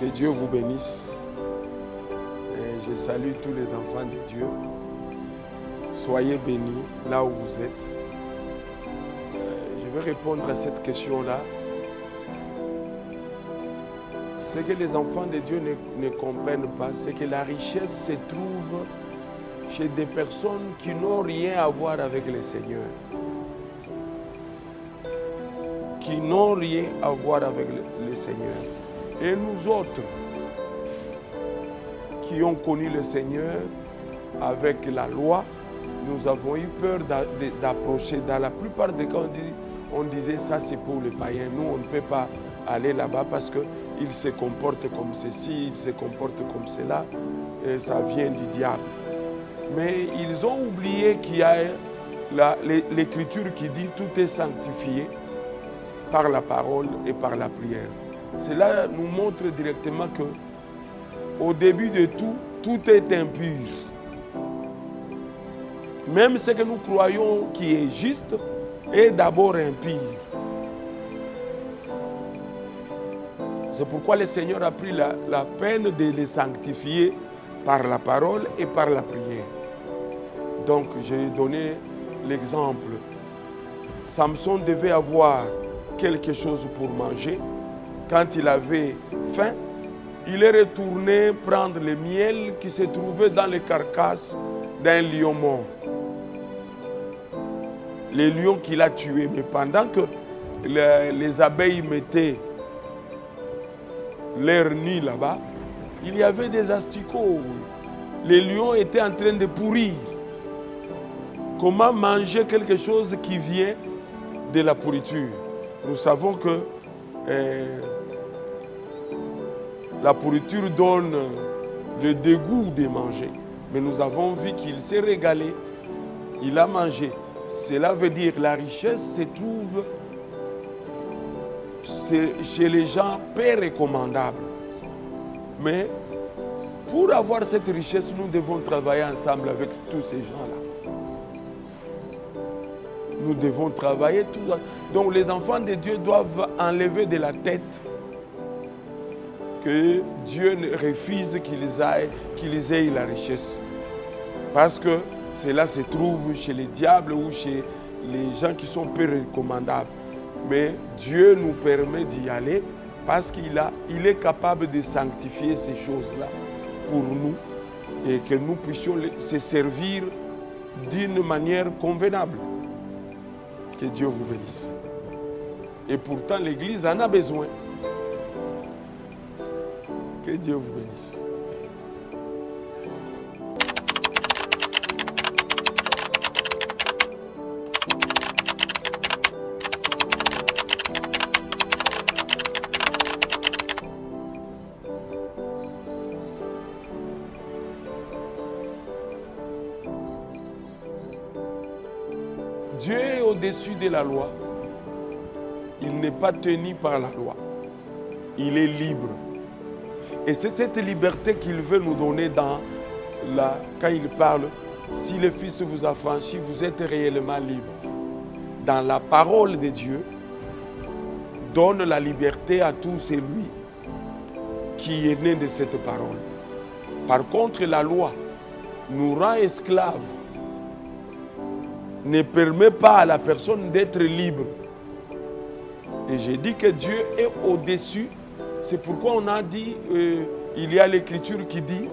Que Dieu vous bénisse. Et je salue tous les enfants de Dieu. Soyez bénis là où vous êtes. Je vais répondre à cette question-là. Ce que les enfants de Dieu ne comprennent pas, c'est que la richesse se trouve chez des personnes qui n'ont rien à voir avec le Seigneur. Qui n'ont rien à voir avec le Seigneur. Et nous autres, qui ont connu le Seigneur avec la loi, nous avons eu peur d'approcher. Dans la plupart des cas, on disait ça c'est pour les païens. Nous, on ne peut pas aller là-bas parce qu'ils se comportent comme ceci, ils se comportent comme cela, et ça vient du diable. Mais ils ont oublié qu'il y a l'Écriture qui dit tout est sanctifié par la parole et par la prière. Cela nous montre directement que au début de tout, tout est impur. Même ce que nous croyons qui est juste est d'abord impur. C'est pourquoi le Seigneur a pris la peine de les sanctifier par la parole et par la prière. Donc, j'ai donné l'exemple. Samson devait avoir quelque chose pour manger. Quand il avait faim, il est retourné prendre le miel qui se trouvait dans les carcasses d'un lion mort. Le lion qu'il a tué. Mais pendant que les abeilles mettaient leur nid là-bas, il y avait des asticots. Les lions étaient en train de pourrir. Comment manger quelque chose qui vient de la pourriture? Nous savons que la pourriture donne le dégoût de manger. Mais nous avons vu qu'il s'est régalé. Il a mangé. Cela veut dire que la richesse se trouve chez les gens peu recommandables. Mais pour avoir cette richesse, nous devons travailler ensemble avec tous ces gens-là. Nous devons travailler tous. Donc les enfants de Dieu doivent enlever de la tête que Dieu refuse qu'ils aient la richesse. Parce que cela se trouve chez les diables ou chez les gens qui sont peu recommandables. Mais Dieu nous permet d'y aller parce qu'il est capable de sanctifier ces choses-là pour nous et que nous puissions se servir d'une manière convenable. Que Dieu vous bénisse. Et pourtant, l'Église en a besoin. Que Dieu vous bénisse. Dieu est au-dessus de la loi. Il n'est pas tenu par la loi. Il est libre. Et c'est cette liberté qu'il veut nous donner quand il parle. Si le Fils vous a franchi, vous êtes réellement libre. Dans la parole de Dieu, donne la liberté à tout celui qui est né de cette parole. Par contre, la loi nous rend esclaves. Ne permet pas à la personne d'être libre. Et j'ai dit que Dieu est au-dessus. C'est pourquoi on a dit, il y a l'Écriture qui dit,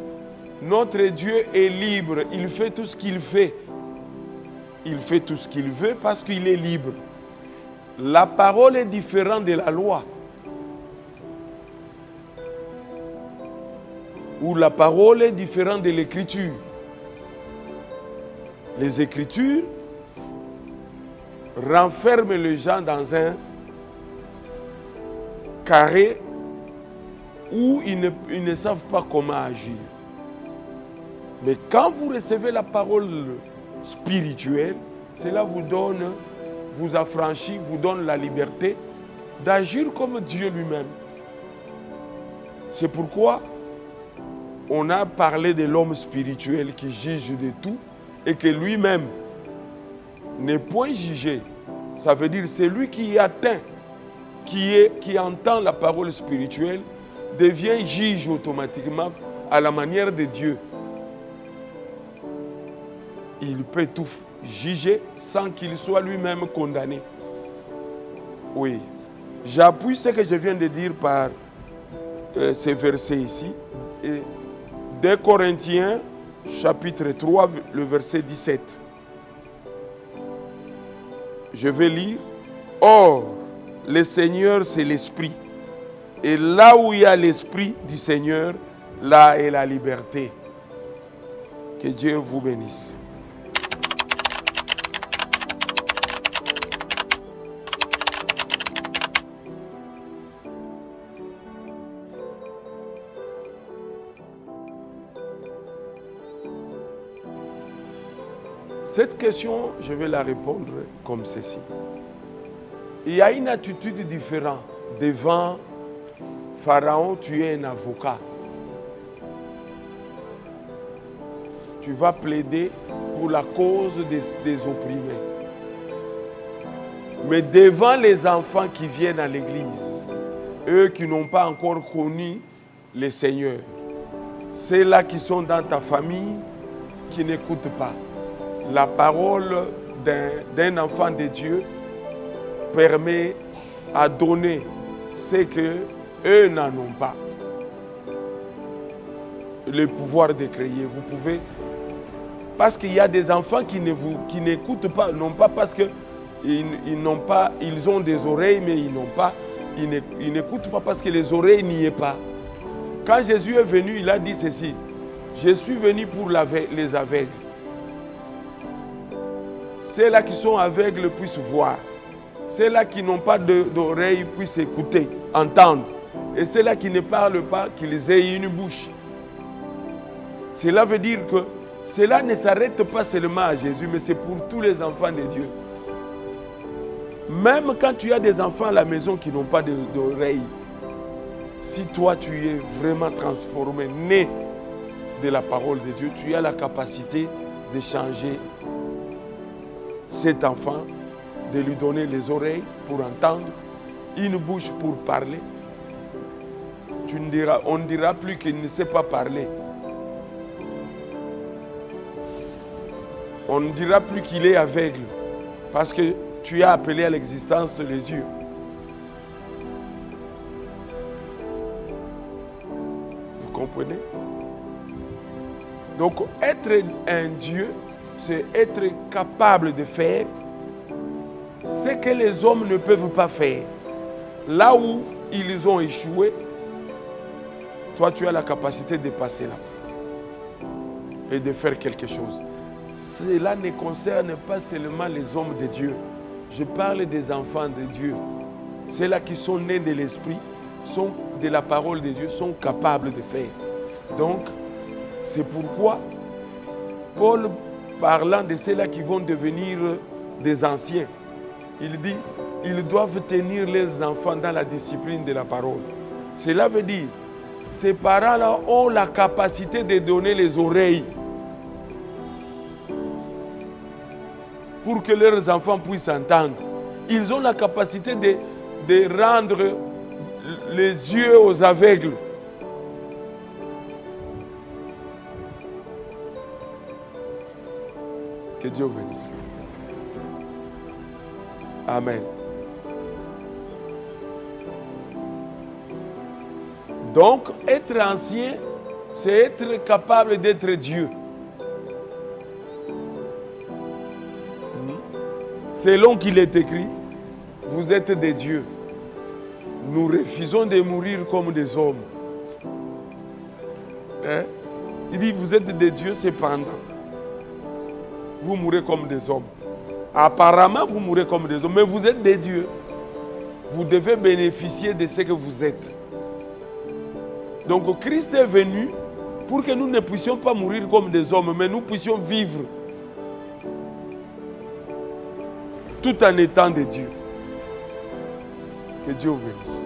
notre Dieu est libre, il fait tout ce qu'il fait. Il fait tout ce qu'il veut parce qu'il est libre. La parole est différente de la loi. Ou la parole est différente de l'Écriture. Les Écritures renferment les gens dans un carré où ils ne savent pas comment agir. Mais quand vous recevez la parole spirituelle, cela vous affranchit, vous donne la liberté d'agir comme Dieu lui-même. C'est pourquoi on a parlé de l'homme spirituel qui juge de tout et que lui-même n'est point jugé. Ça veut dire c'est lui qui atteint, qui entend la parole spirituelle devient juge automatiquement à la manière de Dieu. Il peut tout juger sans qu'il soit lui-même condamné. Oui. J'appuie ce que je viens de dire par ces versets ici. Et 2 Corinthiens, chapitre 3, le verset 17. Je vais lire. Or, le Seigneur, c'est l'Esprit. Et là où il y a l'Esprit du Seigneur, là est la liberté. Que Dieu vous bénisse. Cette question, je vais la répondre comme ceci. Il y a une attitude différente. Devant Pharaon, tu es un avocat. Tu vas plaider pour la cause des opprimés. Mais devant les enfants qui viennent à l'église, eux qui n'ont pas encore connu le Seigneur, ceux-là qui sont dans ta famille, qui n'écoutent pas. La parole d'un enfant de Dieu permet à donner ce qu'eux n'en ont pas. Le pouvoir de créer. Vous pouvez... Parce qu'il y a des enfants qui n'écoutent pas, non pas parce qu'ils ont des oreilles, mais ils n'écoutent pas parce que les oreilles n'y sont pas. Quand Jésus est venu, il a dit ceci. Je suis venu pour les aveugles. Ceux-là qui sont aveugles puissent voir. Ceux-là qui n'ont pas d'oreilles puissent écouter, entendre. Et ceux-là qui ne parlent pas, qu'ils aient une bouche. Cela veut dire que cela ne s'arrête pas seulement à Jésus, mais c'est pour tous les enfants de Dieu. Même quand tu as des enfants à la maison qui n'ont pas d'oreilles, si toi tu es vraiment transformé, né de la parole de Dieu, tu as la capacité de changer cet enfant, de lui donner les oreilles pour entendre, une bouche pour parler. On ne dira plus qu'il ne sait pas parler. On ne dira plus qu'il est aveugle parce que tu as appelé à l'existence les yeux. Vous comprenez? Donc, être un Dieu, c'est être capable de faire ce que les hommes ne peuvent pas faire. Là où ils ont échoué, toi, tu as la capacité de passer là et de faire quelque chose. Cela ne concerne pas seulement les hommes de Dieu. Je parle des enfants de Dieu. Ceux-là qui sont nés de l'Esprit, sont de la parole de Dieu, sont capables de faire. Donc, c'est pourquoi Paul, parlant de ceux-là qui vont devenir des anciens, il dit, ils doivent tenir les enfants dans la discipline de la parole. Cela veut dire, ces parents-là ont la capacité de donner les oreilles pour que leurs enfants puissent entendre. Ils ont la capacité de rendre les yeux aux aveugles. Que Dieu vous bénisse. Amen. Donc, être ancien, c'est être capable d'être Dieu. Selon qu'il est écrit, vous êtes des dieux. Nous refusons de mourir comme des hommes. Hein? Il dit, vous êtes des dieux cependant. Vous mourrez comme des hommes. Apparemment, vous mourrez comme des hommes, mais vous êtes des dieux. Vous devez bénéficier de ce que vous êtes. Donc, Christ est venu pour que nous ne puissions pas mourir comme des hommes, mais nous puissions vivre tout en étant des dieux. Que Dieu vous bénisse.